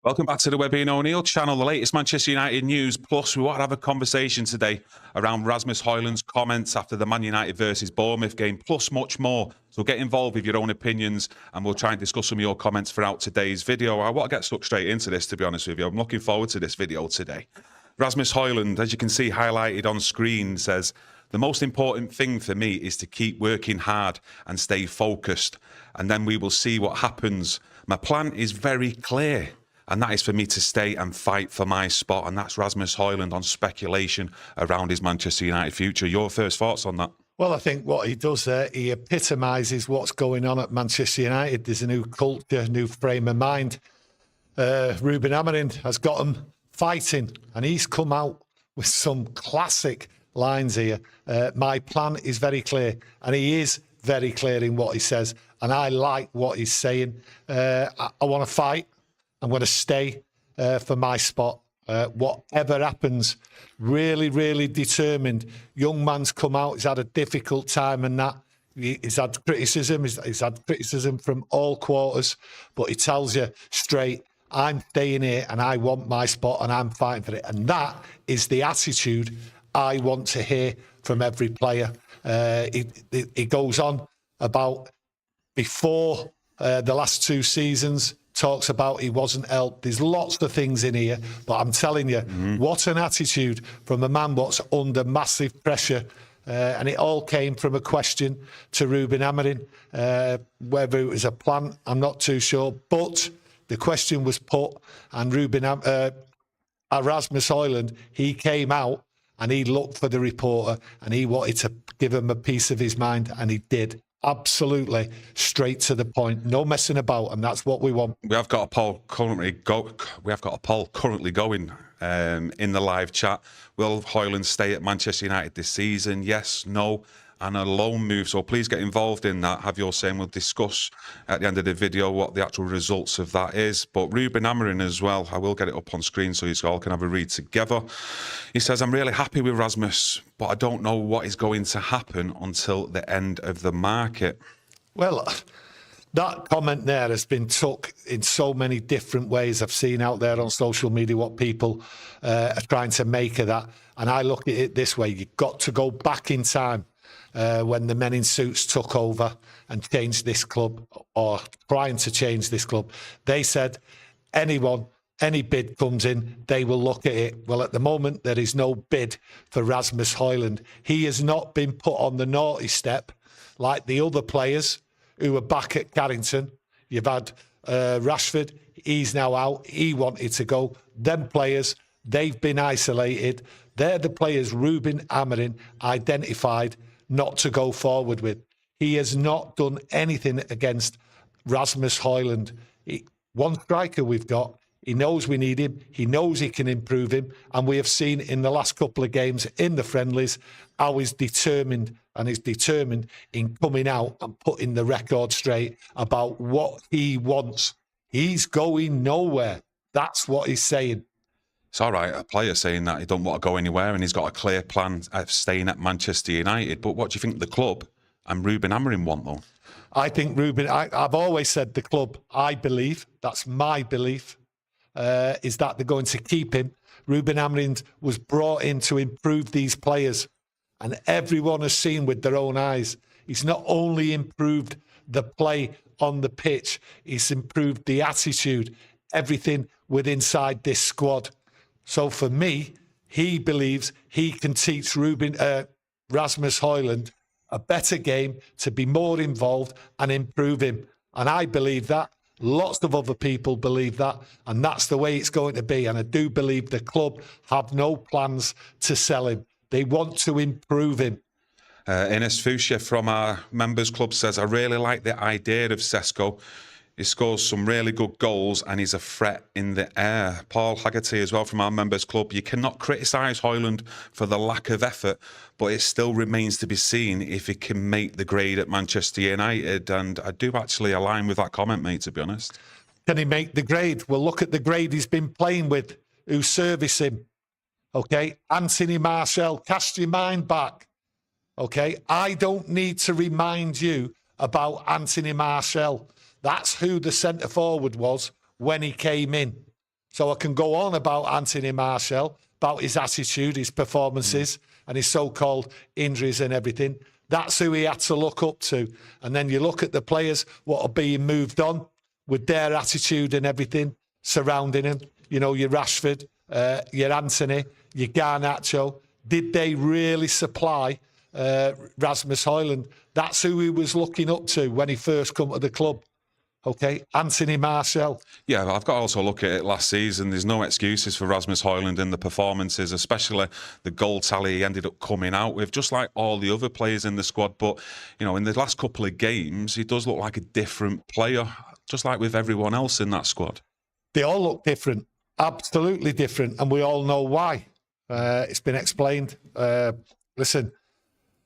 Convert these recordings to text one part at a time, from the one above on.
Welcome back to the Webby O'Neill channel, the latest Manchester United news. Plus, we want to have a conversation today around Rasmus Højlund's comments after the Man United versus Bournemouth game, plus much more. So get involved with your own opinions, and we'll try and discuss some of your comments throughout today's video. I want to get stuck straight into this, to be honest with you. I'm looking forward to this video today. Rasmus Højlund, as you can see highlighted on screen, says, "The most important thing for me is to keep working hard and stay focused, and then we will see what happens. My plan is very clear, and that is for me to stay and fight for my spot." And that's Rasmus Højlund on speculation around his Manchester United future. Your first thoughts on that? Well, I think what he does there, he epitomises what's going on at Manchester United. There's a new culture, new frame of mind. Ruben Amorim has got them fighting, and he's come out with some classic lines here. My plan is very clear, and he is very clear in what he says, and I like what he's saying. I want to fight. I'm going to stay for my spot. Whatever happens, really, really determined. Young man's come out. He's had a difficult time and that. He's had criticism. He's had criticism from all quarters. But he tells you straight, I'm staying here and I want my spot and I'm fighting for it. And that is the attitude I want to hear from every player. He goes on about before the last two seasons, talks about he wasn't helped. There's lots of things in here, but I'm telling you, what an attitude from a man what's under massive pressure. And it all came from a question to Ruben Amorim. Whether it was a plan, I'm not too sure. But the question was put, and Rasmus Højlund, he came out and he looked for the reporter and he wanted to give him a piece of his mind, and he did. Absolutely straight to the point, no messing about, and that's what we want. We have got a poll currently going in the live chat. Will Højlund stay at Manchester United this season? Yes, no, and a loan move. So please get involved in that. Have your say, and we'll discuss at the end of the video what the actual results of that is. But Ruben Amorim as well, I will get it up on screen so you all can have a read together. He says, "I'm really happy with Rasmus, but I don't know what is going to happen until the end of the market." Well, that comment there has been took in so many different ways. I've seen out there on social media what people are trying to make of that. And I look at it this way. You've got to go back in time when the men in suits took over and changed this club, or trying to change this club. They said, any bid comes in, they will look at it. Well, at the moment, there is no bid for Rasmus Højlund. He has not been put on the naughty step like the other players who were back at Carrington. You've had Rashford, he's now out. He wanted to go. Them players, they've been isolated. They're the players Ruben Amorim identified not to go forward with. He has not done anything against Rasmus Højlund. One striker we've got. He knows we need him. He knows he can improve him. And we have seen in the last couple of games in the friendlies how he's determined in coming out and putting the record straight about what he wants. He's going nowhere. That's what he's saying. It's all right, a player saying that he don't want to go anywhere and he's got a clear plan of staying at Manchester United. But what do you think the club and Ruben Amorim want, though? I think I've always said the club, I believe, that's my belief, is that they're going to keep him. Ruben Amorim was brought in to improve these players, and everyone has seen with their own eyes. He's not only improved the play on the pitch, he's improved the attitude, everything within inside this squad. So for me, he believes he can teach Rasmus Højlund a better game, to be more involved and improve him. And I believe that. Lots of other people believe that. And that's the way it's going to be. And I do believe the club have no plans to sell him. They want to improve him. Ines Fuchsia from our members club says, "I really like the idea of Šeško. He scores some really good goals and he's a threat in the air." Paul Haggerty as well from our members club. "You cannot criticise Højlund for the lack of effort, but it still remains to be seen if he can make the grade at Manchester United." And I do actually align with that comment, mate, to be honest. Can he make the grade? Well, look at the grade he's been playing with. Who service him? Okay, Anthony Martial, cast your mind back. Okay, I don't need to remind you about Anthony Martial. That's who the centre-forward was when he came in. So I can go on about Anthony Martial, about his attitude, his performances, and his so-called injuries and everything. That's who he had to look up to. And then you look at the players, what are being moved on with their attitude and everything surrounding him. You know, your Rashford, your Anthony, your Garnacho. Did they really supply Rasmus Højlund? That's who he was looking up to when he first come to the club. Okay, Anthony Martial. Yeah, I've got to also look at it last season. There's no excuses for Rasmus Højlund in the performances, especially the goal tally he ended up coming out with, just like all the other players in the squad. But, you know, in the last couple of games, he does look like a different player, just like with everyone else in that squad. They all look different, absolutely different, and we all know why. It's been explained. Listen,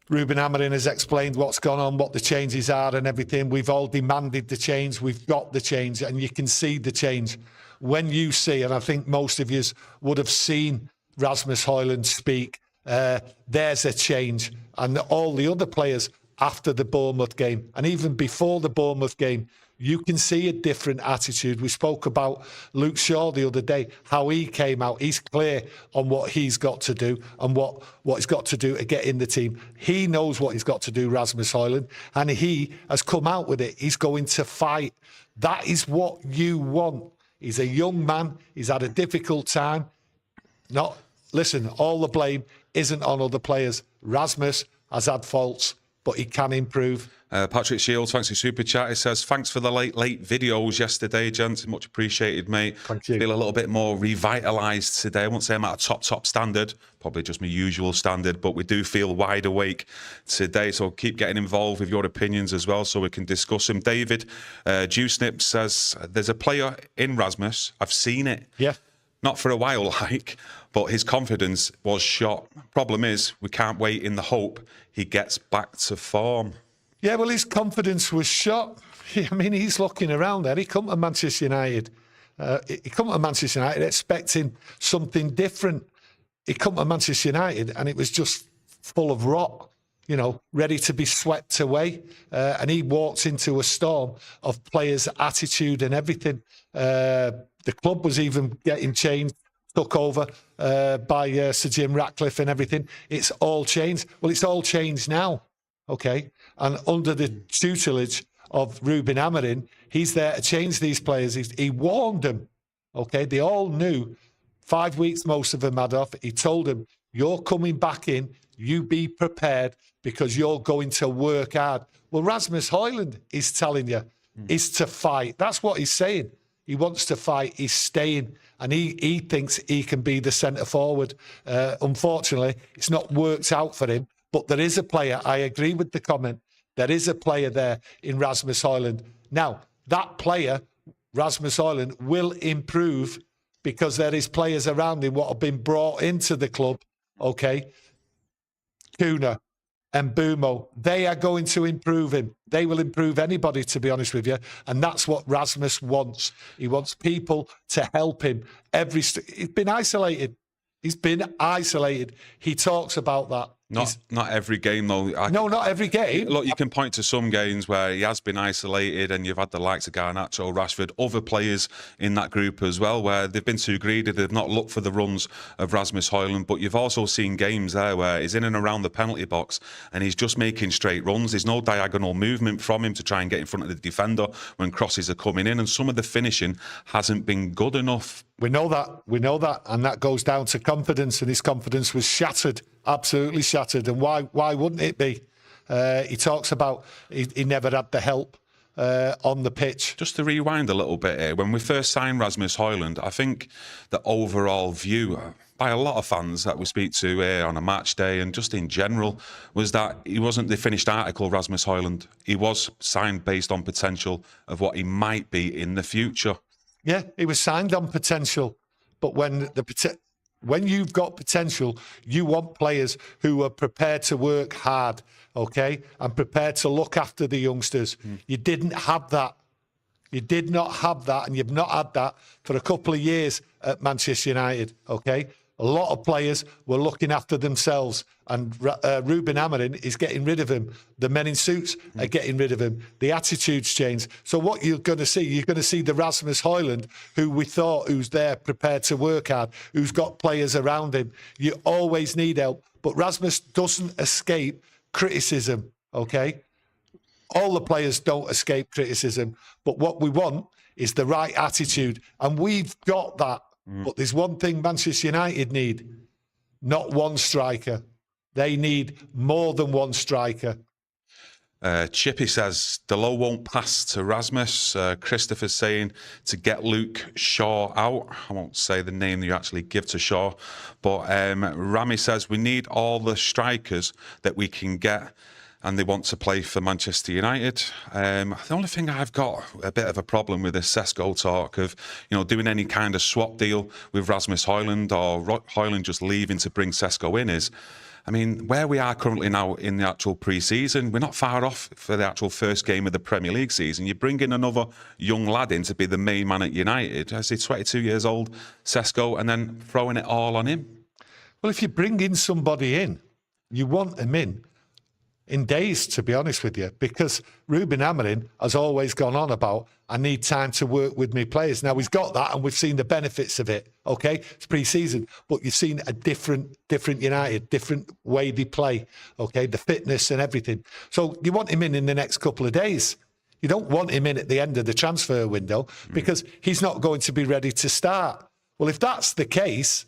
Ruben Amorim has explained what's gone on, what the changes are and everything. We've all demanded the change. We've got the change, and you can see the change. When you see, and I think most of you would have seen Rasmus Højlund speak, there's a change. And all the other players after the Bournemouth game, and even before the Bournemouth game, you can see a different attitude. We spoke about Luke Shaw the other day, how he came out. He's clear on what he's got to do and what he's got to do to get in the team. He knows what he's got to do, Rasmus Højlund, and he has come out with it. He's going to fight. That is what you want. He's a young man. He's had a difficult time. Listen, all the blame isn't on other players. Rasmus has had faults, but he can improve. Patrick Shields, thanks for Super Chat. He says, thanks for the late videos yesterday, gents. Much appreciated, mate. Thank you. Feel a little bit more revitalised today. I won't say I'm at a top snandard, probably just my usual standard, but we do feel wide awake today. So keep getting involved with your opinions as well so we can discuss them. David Dewsnip says, there's a player in Rasmus. I've seen it. Yeah. Not for a while, but his confidence was shot. Problem is, we can't wait in the hope he gets back to form. Yeah, well, his confidence was shot. I mean, he's looking around there. He come to Manchester United. He come to Manchester United expecting something different. He come to Manchester United and it was just full of rot, you know, ready to be swept away. And he walked into a storm of players' attitude and everything. The club was even getting changed, took over by Sir Jim Ratcliffe and everything. It's all changed. Well, it's all changed now. Okay, and under the tutelage of Ruben Amorim, he's there to change these players. He warned them. Okay, they all knew. 5 weeks, most of them had off. He told them, "You're coming back in. You be prepared because you're going to work hard." Well, Rasmus Højlund is telling you is to fight. That's what he's saying. He wants to fight. He's staying, and he thinks he can be the centre forward. Unfortunately, it's not worked out for him. But there is a player, I agree with the comment, there is a player there in Rasmus Højlund. Now, that player, Rasmus Højlund, will improve because there is players around him what have been brought into the club, okay? Kuna and Bumo, they are going to improve him. They will improve anybody, to be honest with you. And that's what Rasmus wants. He wants people to help him. He's been isolated. He's been isolated. He talks about that. Not every game, though. No, not every game. Look, you can point to some games where he has been isolated and you've had the likes of Garnacho, Rashford, other players in that group as well, where they've been too greedy. They've not looked for the runs of Rasmus Højlund. But you've also seen games there where he's in and around the penalty box and he's just making straight runs. There's no diagonal movement from him to try and get in front of the defender when crosses are coming in. And some of the finishing hasn't been good enough. We know that. And that goes down to confidence. And his confidence was shattered. Absolutely shattered. And why wouldn't it be? He talks about he never had the help on the pitch. Just to rewind a little bit here, when we first signed Rasmus Højlund, I think the overall view by a lot of fans that we speak to here on a match day and just in general was that he wasn't the finished article, Rasmus Højlund. He was signed based on potential of what he might be in the future. Yeah, he was signed on potential. But when you've got potential, you want players who are prepared to work hard, okay, and prepared to look after the youngsters. You didn't have that. You did not have that, and you've not had that for a couple of years at Manchester United, okay? A lot of players were looking after themselves, and Ruben Amorim is getting rid of him. The men in suits are getting rid of him. The attitudes change. So what you're going to see the Rasmus Højlund, who we thought who's there prepared to work hard, who's got players around him. You always need help, but Rasmus doesn't escape criticism, okay? All the players don't escape criticism, but what we want is the right attitude, and we've got that. But there's one thing Manchester United need, not one striker. They need more than one striker. Chippy says, Delo won't pass to Rasmus. Christopher's saying to get Luke Shaw out. I won't say the name that you actually give to Shaw. But Rami says, we need all the strikers that we can get, and they want to play for Manchester United. The only thing I've got a bit of a problem with this Šeško talk of, doing any kind of swap deal with Rasmus Højlund or Højlund just leaving to bring Šeško in is, where we are currently now in the actual pre-season, we're not far off for the actual first game of the Premier League season. You bring in another young lad in to be the main man at United, as he's 22 years old, Šeško, and then throwing it all on him. Well, if you bring in somebody in, you want him in days, to be honest with you, because Ruben Amorim has always gone on about, I need time to work with my players. Now, he's got that, and we've seen the benefits of it, okay? It's pre-season, but you've seen a different United, different way they play, okay? The fitness and everything. So you want him in the next couple of days. You don't want him in at the end of the transfer window because he's not going to be ready to start. Well, if that's the case,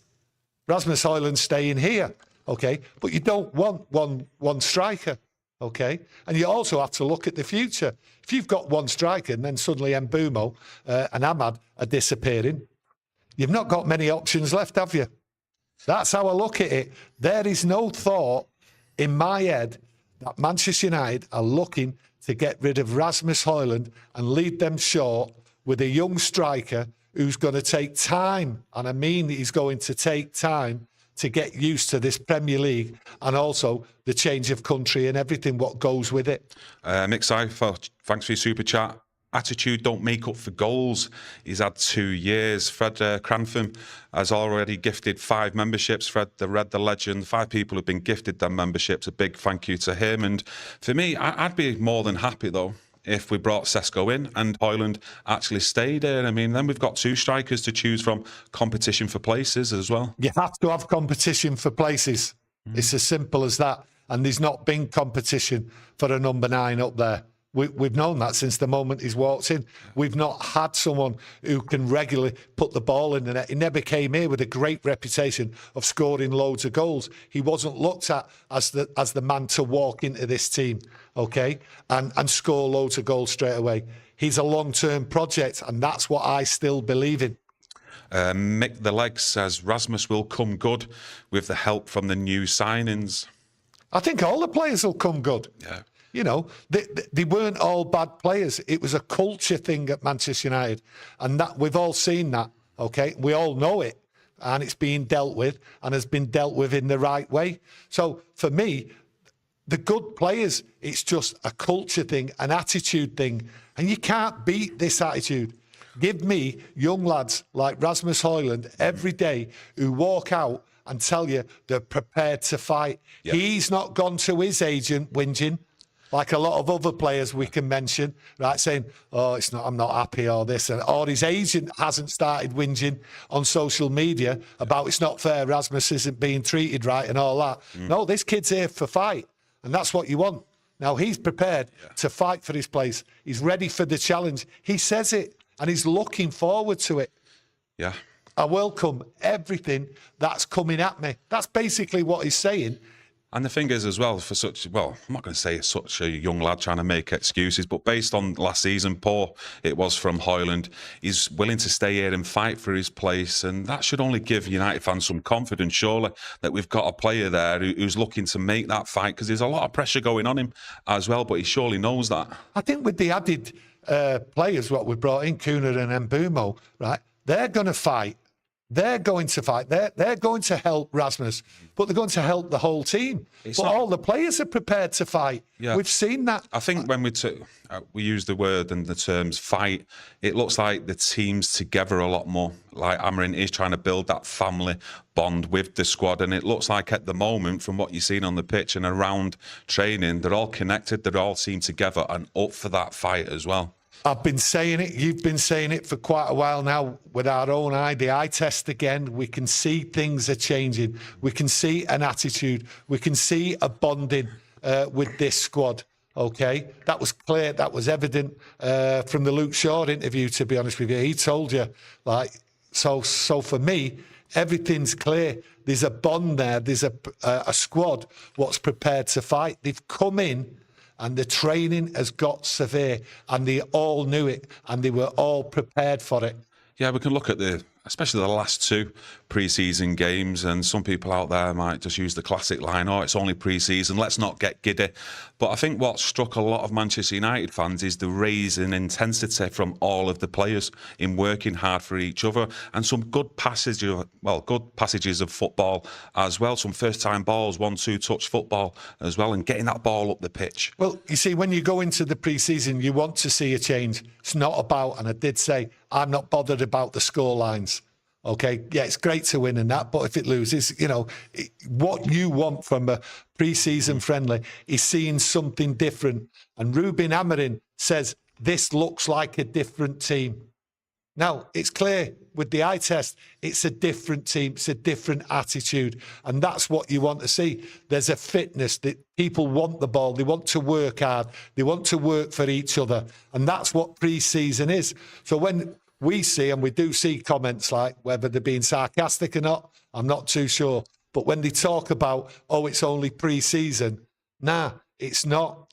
Rasmus Højlund's staying here, okay? But you don't want one striker. Okay, and you also have to look at the future. If you've got one striker and then suddenly Mbeumo and Ahmad are disappearing, you've not got many options left, have you? That's how I look at it. There is no thought in my head that Manchester United are looking to get rid of Rasmus Højlund and lead them short with a young striker who's going to take time, and I mean he's going to take time to get used to this Premier League and also the change of country and everything what goes with it. Mick Cypher, thanks for your super chat. Attitude don't make up for goals. He's had 2 years. Fred Crantham has already gifted 5 memberships. Fred, the Red, the Legend, 5 people have been gifted them memberships. A big thank you to him. And for me, I'd be more than happy, though, if we brought Šeško in and Højlund actually stayed in. Then we've got 2 strikers to choose from, competition for places as well. You have to have competition for places. It's as simple as that. And there's not been competition for a number 9 up there. We've known that since the moment he's walked in. We've not had someone who can regularly put the ball in the net. He never came here with a great reputation of scoring loads of goals. He wasn't looked at as the man to walk into this team, okay, and score loads of goals straight away. He's a long-term project, and that's what I still believe in. Mick the Leg says Rasmus will come good with the help from the new signings. I think all the players will come good. Yeah. They weren't all bad players. It was a culture thing at Manchester United. And that we've all seen that, okay? We all know it. And it's being dealt with and has been dealt with in the right way. So for me, the good players, it's just a culture thing, an attitude thing. And you can't beat this attitude. Give me young lads like Rasmus Højlund every day who walk out and tell you they're prepared to fight. Yep. He's not gone to his agent whinging, like a lot of other players we can mention, right, saying, oh, I'm not happy, or this, or his agent hasn't started whinging on social media about it's not fair, Rasmus isn't being treated right and all that. No, this kid's here for fight, and that's what you want. Now, he's prepared to fight for his place. He's ready for the challenge. He says it, and he's looking forward to it. Yeah. I welcome everything that's coming at me. That's basically what he's saying. And the thing is as well, for such, well, I'm not going to say such a young lad trying to make excuses, but based on last season, poor it was from Højlund, he's willing to stay here and fight for his place. And that should only give United fans some confidence, surely, that we've got a player there who's looking to make that fight, because there's a lot of pressure going on him as well, but he surely knows that. I think with the added players, what we brought in, Kuna and Mbeumo, right, they're going to fight. They're going to fight. They're going to help Rasmus, but they're going to help the whole team. All the players are prepared to fight. Yeah. We've seen that. I think when we use the word and the terms fight, it looks like the team's together a lot more. Like Amarin is trying to build that family bond with the squad, and it looks like at the moment, from what you've seen on the pitch and around training, they're all connected. They all seem together and up for that fight as well. I've been saying it. You've been saying it for quite a while now. With our own eye, the eye test again, we can see things are changing. We can see an attitude. We can see a bonding with this squad. Okay, that was clear. That was evident from the Luke Shaw interview. To be honest with you, he told you like so. For me, everything's clear. There's a bond there. There's a squad what's prepared to fight. They've come in. And the training has got severe, and they all knew it, and they were all prepared for it. Yeah, we can look at especially the last two pre-season games, and some people out there might just use the classic line, oh, it's only pre-season, let's not get giddy. But I think what struck a lot of Manchester United fans is the raise in intensity from all of the players in working hard for each other, and some good passages of football as well, some first-time balls, 1-2 touch football as well, and getting that ball up the pitch. Well, you see, when you go into the pre-season, you want to see a change. It's not about, and I did say, I'm not bothered about the score lines. Okay, yeah, it's great to win and that, but if it loses, what you want from a pre-season friendly is seeing something different. And Ruben Amorim says this looks like a different team. Now, it's clear with the eye test, it's a different team, it's a different attitude, and that's what you want to see. There's a fitness that people want the ball, they want to work hard, they want to work for each other, and that's what pre-season is. So when we see, and we do see comments like, whether they're being sarcastic or not, I'm not too sure. But when they talk about, oh, it's only pre-season, nah, it's not.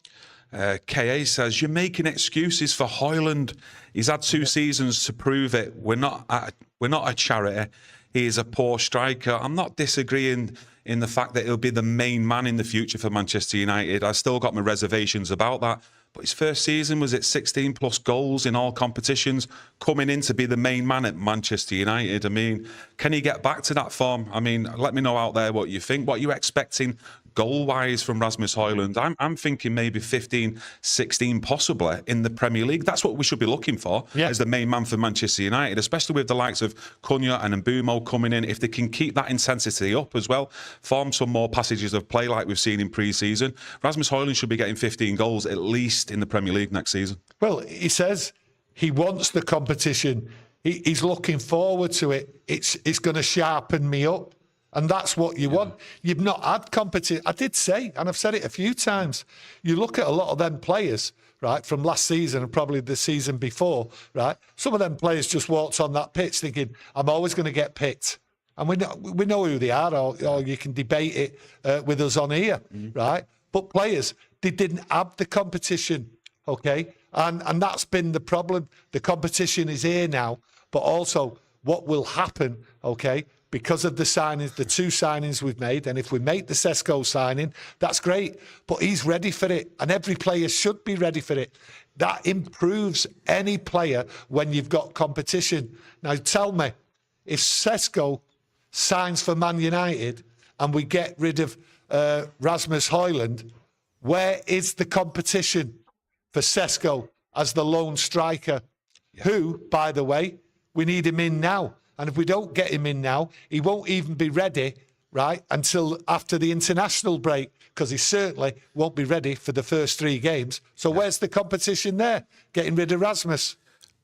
KA says, you're making excuses for Højlund. He's had 2 seasons to prove it. We're not a charity. He is a poor striker. I'm not disagreeing in the fact that he'll be the main man in the future for Manchester United. I've still got my reservations about that. But his first season was at 16 plus goals in all competitions, coming in to be the main man at Manchester United. I mean, can he get back to that form? I mean, let me know out there what you think. What are you expecting goal-wise from Rasmus Højlund? I'm thinking maybe 15, 16 possibly in the Premier League. That's what we should be looking for as the main man for Manchester United, especially with the likes of Cunha and Mbumo coming in. If they can keep that intensity up as well, form some more passages of play like we've seen in pre-season, Rasmus Højlund should be getting 15 goals at least in the Premier League next season. Well, he says he wants the competition. He's looking forward to it. It's going to sharpen me up. And that's what you want. You've not had competition. I did say, and I've said it a few times, you look at a lot of them players, right, from last season and probably the season before, right? Some of them players just walked on that pitch thinking, I'm always going to get picked. And we know who they are, or you can debate it with us on here, right? But players, they didn't have the competition, okay? And that's been the problem. The competition is here now, but also what will happen, okay, because of the signings, the 2 signings we've made, and if we make the Šeško signing, that's great, but he's ready for it, and every player should be ready for it. That improves any player when you've got competition. Now tell me, if Šeško signs for Man United and we get rid of Rasmus Højlund, where is the competition for Šeško as the lone striker? Who, by the way, we need him in now. And if we don't get him in now, he won't even be ready, right, until after the international break, because he certainly won't be ready for the first 3 games. So where's the competition there? Getting rid of Rasmus.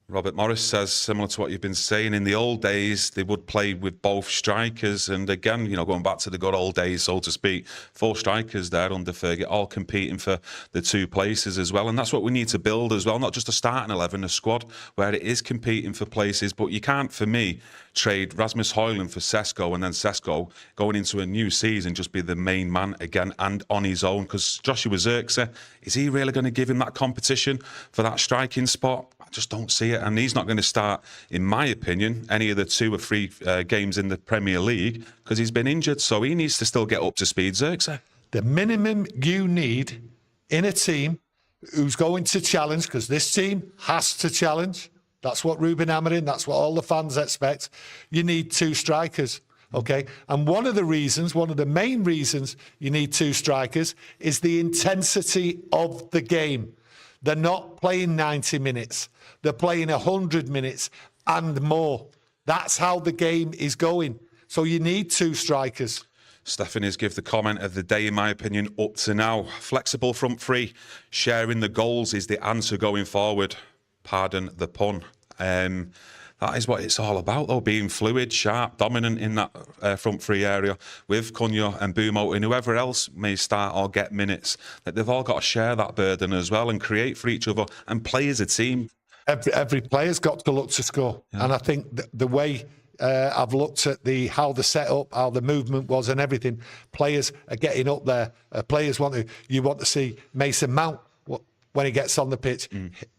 Robert Morris says, similar to what you've been saying, in the old days, they would play with both strikers. And again, going back to the good old days, so to speak, 4 strikers there under Fergie, all competing for the 2 places as well. And that's what we need to build as well, not just a starting 11, a squad where it is competing for places. But you can't, for me, trade Rasmus Højlund for Šeško and then Šeško going into a new season just be the main man again and on his own. Because Joshua Zirkzee, is he really going to give him that competition for that striking spot? I just don't see it. And he's not going to start, in my opinion, any of the 2 or 3 games in the Premier League because he's been injured. So he needs to still get up to speed, Zirkzee. The minimum you need in a team who's going to challenge, because this team has to challenge, That's what Ruben Amorim, that's what all the fans expect. You need 2 strikers, okay? And one of the main reasons you need 2 strikers is the intensity of the game. They're not playing 90 minutes. They're playing 100 minutes and more. That's how the game is going. So you need 2 strikers. Stephanie's give the comment of the day, in my opinion, up to now. Flexible front three, sharing the goals is the answer going forward. Pardon the pun. That is what it's all about, though, being fluid, sharp, dominant in that front three area with Cunha and Bumo and whoever else may start or get minutes. That they've all got to share that burden as well and create for each other and play as a team. Every player's got to look to score. Yeah. And I think the way I've looked at how the setup, how the movement was and everything, players are getting up there. Players you want to see Mason Mount when he gets on the pitch,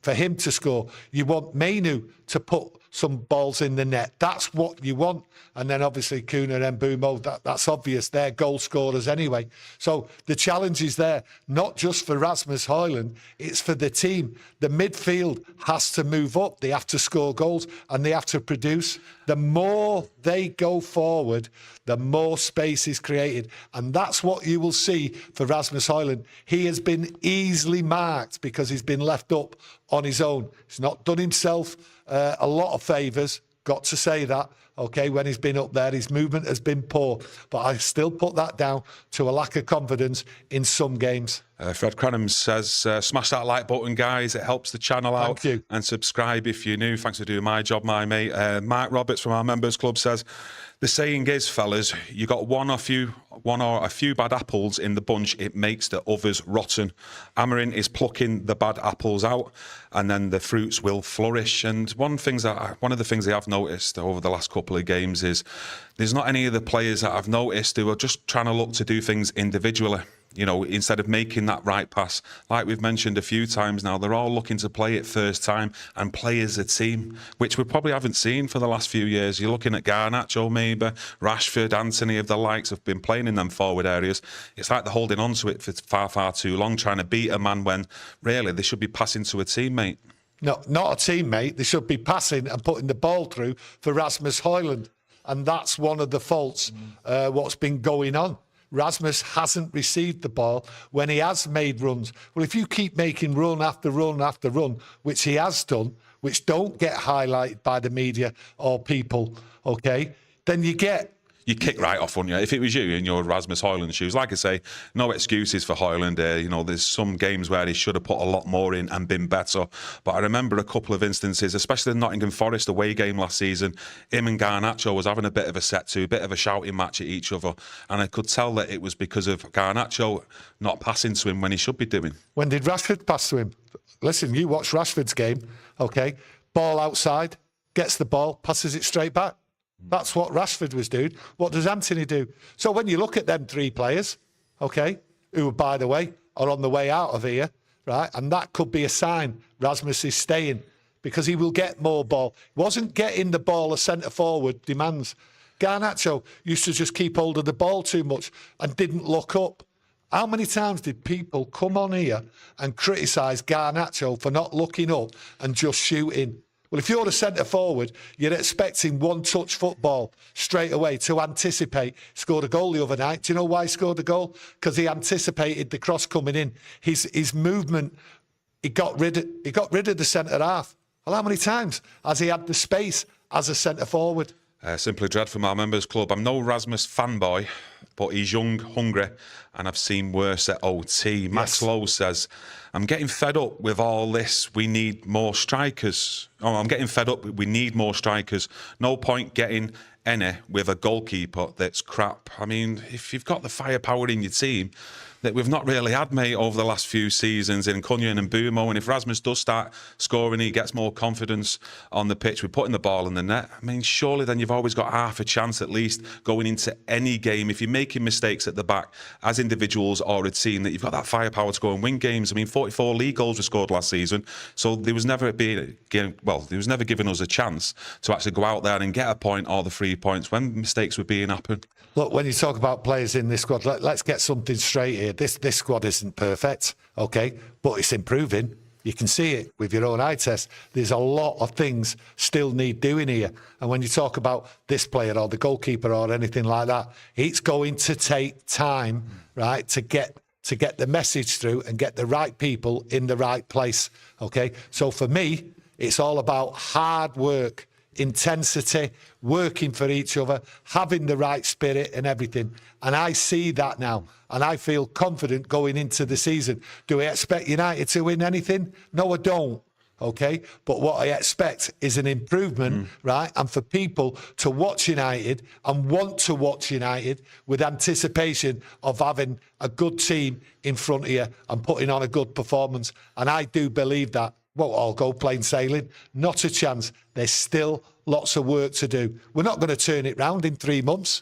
for him to score. You want Mainu to put some balls in the net. That's what you want. And then obviously Cunha and Mbumo, that's obvious. They're goal scorers anyway. So the challenge is there, not just for Rasmus Højlund, it's for the team. The midfield has to move up. They have to score goals and they have to produce. The more they go forward, the more space is created. And that's what you will see for Rasmus Højlund. He has been easily marked because he's been left up on his own. He's not done himself a lot of favours, got to say that, okay, when he's been up there. His movement has been poor, but I still put that down to a lack of confidence in some games. Fred Cranham says, smash that like button, guys. It helps the channel out. Thank you. And subscribe if you're new. Thanks for doing my job, my mate. Mark Roberts from our members club says, the saying is, fellas, you got one or a few bad apples in the bunch, it makes the others rotten. Amorim is plucking the bad apples out and then the fruits will flourish. And one of the things I have noticed over the last couple of games is there's not any of the players that I've noticed who are just trying to look to do things individually. You know, instead of making that right pass, like we've mentioned a few times now, they're all looking to play it first time and play as a team, which we probably haven't seen for the last few years. You're looking at Garnacho, maybe, Rashford, Anthony, of the likes have been playing in them forward areas. It's like they're holding on to it for far, far too long, trying to beat a man when really they should be passing to a teammate. No, not a teammate. They should be passing and putting the ball through for Rasmus Højlund. And that's one of the faults, what's been going on. Rasmus hasn't received the ball when he has made runs. Well, if you keep making run after run after run, which he has done, which don't get highlighted by the media or people, okay, then you kick right off, wouldn't you? If it was you in your Rasmus Højlund shoes, like I say, no excuses for Højlund. You know, there's some games where he should have put a lot more in and been better. But I remember a couple of instances, especially the Nottingham Forest away game last season, him and Garnacho was having a bit of a set-to, a bit of a shouting match at each other. And I could tell that it was because of Garnacho not passing to him when he should be doing. When did Rashford pass to him? Listen, you watch Rashford's game, okay? Ball outside, gets the ball, passes it straight back. That's what Rashford was doing. What does Anthony do? So when you look at them 3 players, okay, who, by the way, are on the way out of here, right, and that could be a sign Rasmus is staying because he will get more ball. He wasn't getting the ball a centre-forward demands. Garnacho used to just keep hold of the ball too much and didn't look up. How many times did people come on here and criticise Garnacho for not looking up and just shooting? Well, if you're a centre-forward, you're expecting one-touch football straight away to anticipate. Scored a goal the other night. Do you know why he scored the goal? Because he anticipated the cross coming in. His movement, he got rid of the centre-half. Well, how many times has he had the space as a centre-forward? Simply Dread from our members club. I'm no Rasmus fanboy, but he's young, hungry, and I've seen worse at OT. Max Lowe says, I'm getting fed up with all this. We need more strikers. Oh, I'm getting fed up. We need more strikers. No point getting any with a goalkeeper that's crap. I mean, if you've got the firepower in your team that we've not really had, mate, over the last few seasons in Cunha and Mbumo, and if Rasmus does start scoring, he gets more confidence on the pitch with putting the ball in the net. I mean, surely then you've always got half a chance at least going into any game. If you're making mistakes at the back as individuals or a team, that you've got that firepower to go and win games. I mean, 44 league goals were scored last season, so there was never giving us a chance to actually go out there and get a point or the 3 points when mistakes were being happened. Look, when you talk about players in this squad, let's get something straight here. This squad isn't perfect, okay, but it's improving. You can see it with your own eye test. There's a lot of things still need doing here. And when you talk about this player or the goalkeeper or anything like that, it's going to take time, right, to get the message through and get the right people in the right place, okay? So for me, it's all about hard work, intensity, working for each other, having the right spirit and everything. And I see that now. And I feel confident going into the season. Do I expect United to win anything? No, I don't. Okay? But what I expect is an improvement, right? And for people to watch United and want to watch United with anticipation of having a good team in front of you and putting on a good performance. And I do believe that. Won't all go plain sailing. Not a chance. There's still lots of work to do. We're not going to turn it round in 3 months.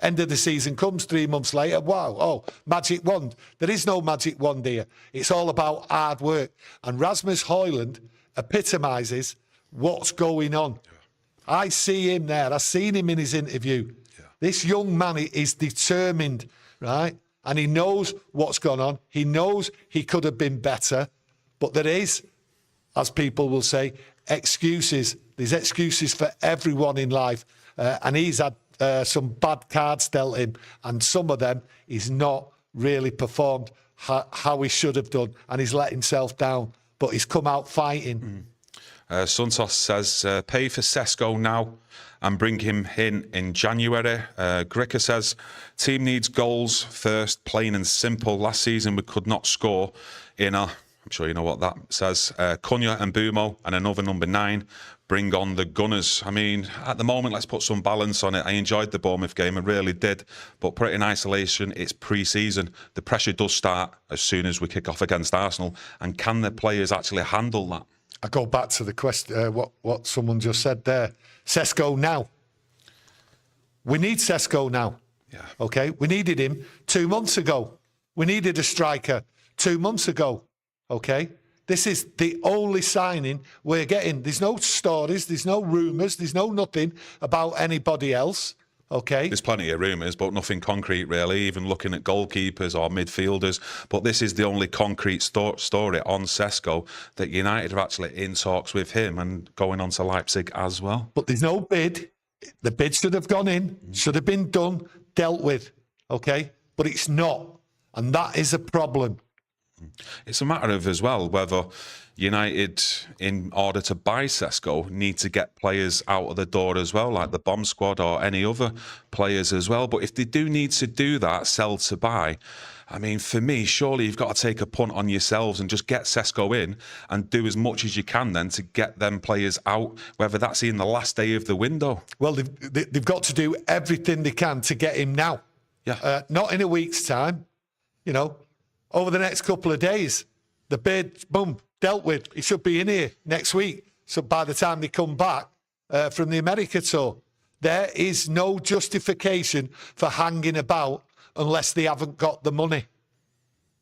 End of the season comes 3 months later. Wow, oh, magic wand. There is no magic wand here. It's all about hard work. And Rasmus Højlund epitomises what's going on. I see him there. I've seen him in his interview. This young man is determined, right? And he knows what's gone on. He knows he could have been better. But there is, as people will say, excuses. There's excuses for everyone in life. And he's had some bad cards dealt him. And some of them he's not really performed how he should have done. And he's let himself down. But he's come out fighting. Santos says, pay for Šeško now and bring him in January. Gricker says, team needs goals first, plain and simple. Last season we could not score in a... I'm sure you know what that says. Cunha and Bumo and another number 9. Bring on the Gunners. I mean, at the moment, let's put some balance on it. I enjoyed the Bournemouth game. I really did. But put it in isolation, it's pre-season. The pressure does start as soon as we kick off against Arsenal. And can the players actually handle that? I go back to the question, what someone just said there. Šeško now. We need Šeško now. Yeah. Okay? We needed him 2 months ago. We needed a striker 2 months ago. Okay? This is the only signing we're getting. There's no stories, there's no rumours, there's no nothing about anybody else. Okay? There's plenty of rumours, but nothing concrete, really, even looking at goalkeepers or midfielders. But this is the only concrete story on Šeško, that United are actually in talks with him and going on to Leipzig as well. But there's no bid. The bid should have gone in, should have been done, dealt with. Okay? But it's not. And that is a problem. It's a matter of, as well, whether United, in order to buy Šeško, need to get players out of the door as well, like the bomb squad or any other players as well. But if they do need to do that, sell to buy, I mean, for me, surely you've got to take a punt on yourselves and just get Šeško in and do as much as you can then to get them players out, whether that's in the last day of the window. Well, they've got to do everything they can to get him now. Yeah. Not in a week's time, you know. Over the next couple of days, the bid, boom, dealt with. He should be in here next week. So by the time they come back from the America tour, there is no justification for hanging about unless they haven't got the money.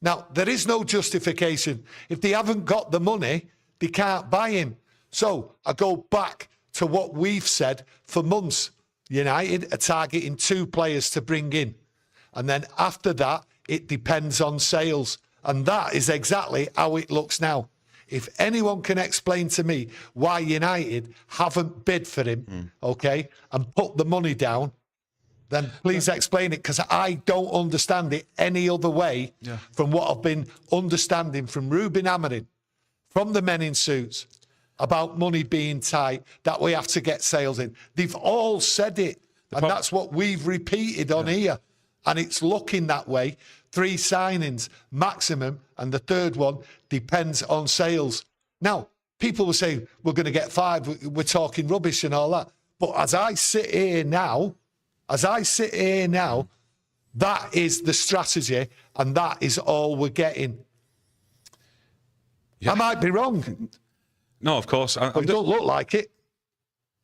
Now, there is no justification. If they haven't got the money, they can't buy him. So I go back to what we've said for months. United are targeting 2 players to bring in. And then after that, it depends on sales. And that is exactly how it looks now. If anyone can explain to me why United haven't bid for him, okay, and put the money down, then please explain it, because I don't understand it any other way from what I've been understanding from Ruben Amorim, from the men in suits, about money being tight, that we have to get sales in. They've all said it, and that's what we've repeated on here. And it's looking that way. 3 signings maximum, and the third one depends on sales. Now, people will say, we're going to get 5, we're talking rubbish and all that. But as I sit here now, that is the strategy, and that is all we're getting. Yeah. I might be wrong. No, of course. But it don't look like it.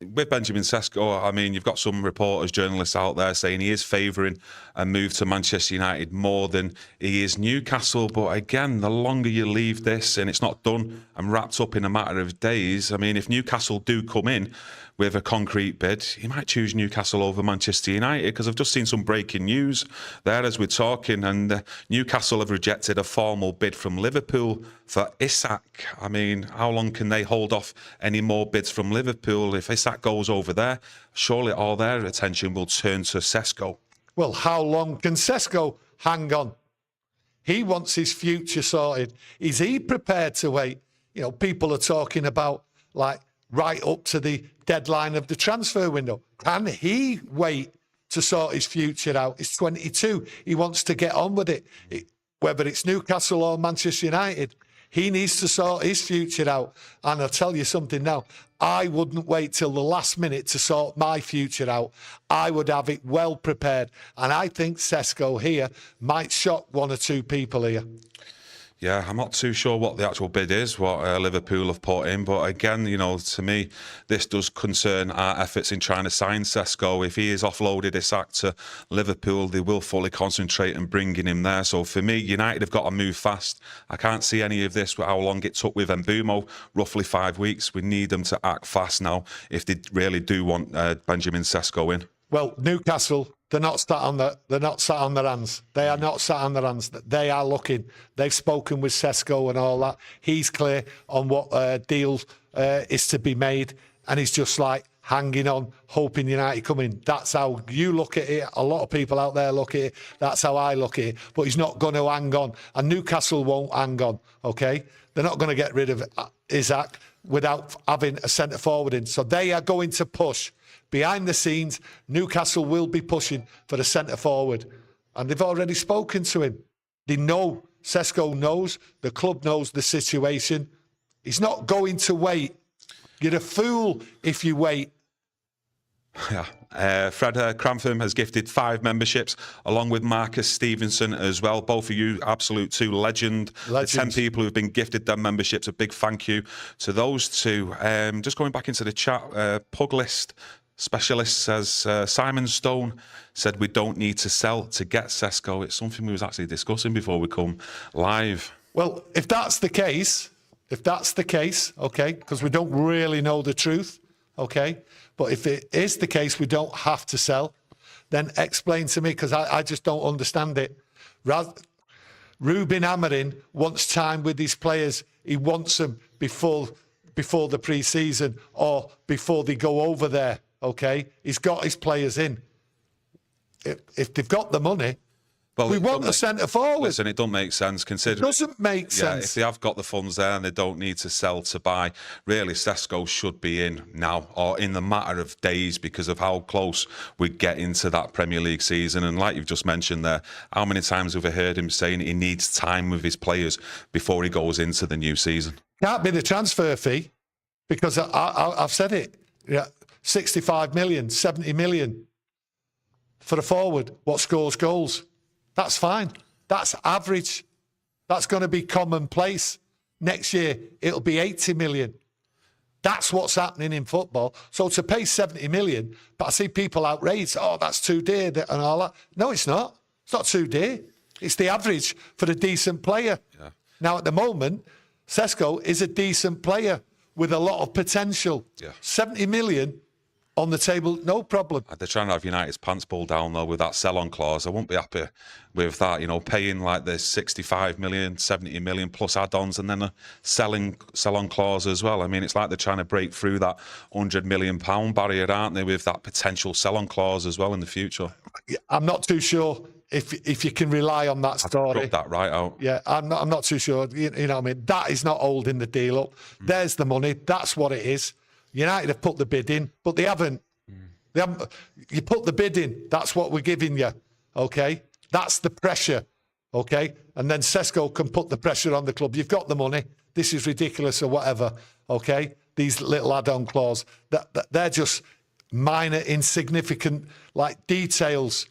With Benjamin Šeško, I mean, you've got some reporters, journalists out there saying he is favouring a move to Manchester United more than he is Newcastle. But again, the longer you leave this and it's not done and wrapped up in a matter of days, I mean, if Newcastle do come in with a concrete bid, he might choose Newcastle over Manchester United, because I've just seen some breaking news there as we're talking, and Newcastle have rejected a formal bid from Liverpool for Isak. I mean, how long can they hold off any more bids from Liverpool? If Isak goes over there, surely all their attention will turn to Šeško. Well, how long can Šeško hang on? He wants his future sorted. Is he prepared to wait? You know, people are talking about, like, right up to the deadline of the transfer window. Can he wait to sort his future out? He's 22. He wants to get on with it. Whether it's Newcastle or Manchester United, he needs to sort his future out. And I'll tell you something now. I wouldn't wait till the last minute to sort my future out. I would have it well prepared. And I think Šeško here might shock one or two people here. Yeah, I'm not too sure what the actual bid is, what Liverpool have put in. But again, you know, to me, this does concern our efforts in trying to sign Šeško. If he is offloaded Isak to Liverpool, they will fully concentrate on bringing him there. So for me, United have got to move fast. I can't see any of this, how long it took with Mbeumo, roughly 5 weeks. We need them to act fast now if they really do want Benjamin Šeško in. Well, Newcastle, they're not sat on their hands. They are not sat on their hands. They are looking. They've spoken with Šeško and all that. He's clear on what deal is to be made, and he's just like hanging on, hoping United come in. That's how you look at it. A lot of people out there look at it. That's how I look at it. But he's not going to hang on, and Newcastle won't hang on. Okay, they're not going to get rid of Isak without having a centre forward in. So they are going to push. Behind the scenes, Newcastle will be pushing for the centre forward. And they've already spoken to him. They know, Šeško knows, the club knows the situation. He's not going to wait. You're a fool if you wait. Yeah. Fred Crantham has gifted 5 memberships, along with Marcus Stevenson as well. Both of you, absolute two legends. The 10 people who've been gifted their memberships, a big thank you to those two. Just going back into the chat, Pug List Specialist says, Simon Stone said we don't need to sell to get Šeško. It's something we was actually discussing before we come live. Well, if that's the case, okay, because we don't really know the truth, okay, but if it is the case we don't have to sell, then explain to me, because I just don't understand it. Ruben Amorim wants time with his players. He wants them before the pre-season or before they go over there. Okay, he's got his players in. If they've got the money, well, we want a centre forward. Listen, it don't make sense considering. It doesn't make sense. If they have got the funds there and they don't need to sell to buy, really, Šeško should be in now or in the matter of days, because of how close we get into that Premier League season. And like you've just mentioned there, how many times have we heard him saying he needs time with his players before he goes into the new season? Can't be the transfer fee, because I've said it. Yeah. 65 million, 70 million for a forward, what scores goals. That's fine. That's average. That's going to be commonplace. Next year, it'll be 80 million. That's what's happening in football. So to pay 70 million, but I see people outraged, oh, that's too dear and all that. No, it's not. It's not too dear. It's the average for a decent player. Yeah. Now, at the moment, Šeško is a decent player with a lot of potential. Yeah. 70 million on the table, no problem. They're trying to have United's pants pulled down, though, with that sell-on clause. I won't be happy with that, you know, paying like the 65 million, 70 million plus add-ons and then a sell-on clause as well. I mean, it's like they're trying to break through that £100 million barrier, aren't they, with that potential sell-on clause as well in the future. I'm not too sure if you can rely on that story. I'd that right out. Yeah, I'm not too sure. You know what I mean? That is not holding the deal up. There's the money. That's what it is. United have put the bid in, but they haven't. You put the bid in. That's what we're giving you. Okay? That's the pressure. Okay? And then Šeško can put the pressure on the club. You've got the money. This is ridiculous or whatever. Okay? These little add-on clauses, they're just minor, insignificant, like, details.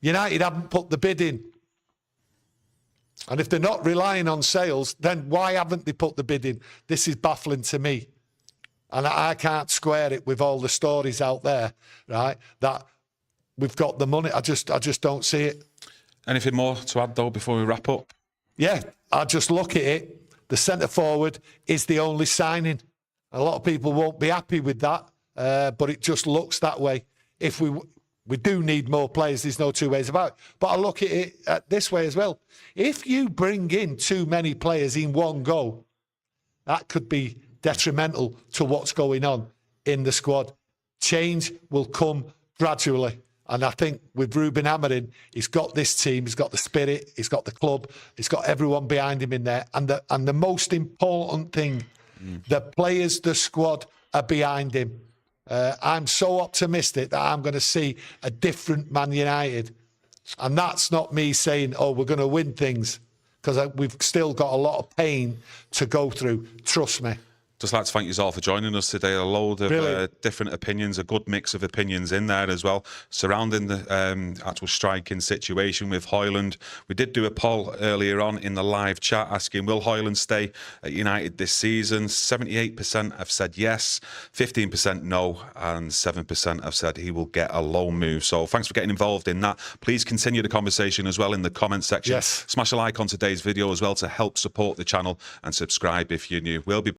United haven't put the bid in. And if they're not relying on sales, then why haven't they put the bid in? This is baffling to me. And I can't square it with all the stories out there, right, that we've got the money. I just don't see it. Anything more to add, though, before we wrap up? Yeah, I just look at it. The centre forward is the only signing. A lot of people won't be happy with that, but it just looks that way. If we do need more players, there's no two ways about it. But I look at it this way as well. If you bring in too many players in one go, that could be detrimental to what's going on in the squad. Change will come gradually. And I think with Ruben Amorim, he's got this team, he's got the spirit, he's got the club, he's got everyone behind him in there. And the most important thing, the players, the squad are behind him. I'm so optimistic that I'm going to see a different Man United. And that's not me saying, oh, we're going to win things, because we've still got a lot of pain to go through. Trust me. Just like to thank you all for joining us today. A load of different opinions, a good mix of opinions in there as well, surrounding the actual striking situation with Højlund. We did do a poll earlier on in the live chat asking, will Højlund stay at United this season? 78% have said yes, 15% no, and 7% have said he will get a loan move. So thanks for getting involved in that. Please continue the conversation as well in the comment section. Yes. Smash a like on today's video as well to help support the channel, and subscribe if you're new. We'll be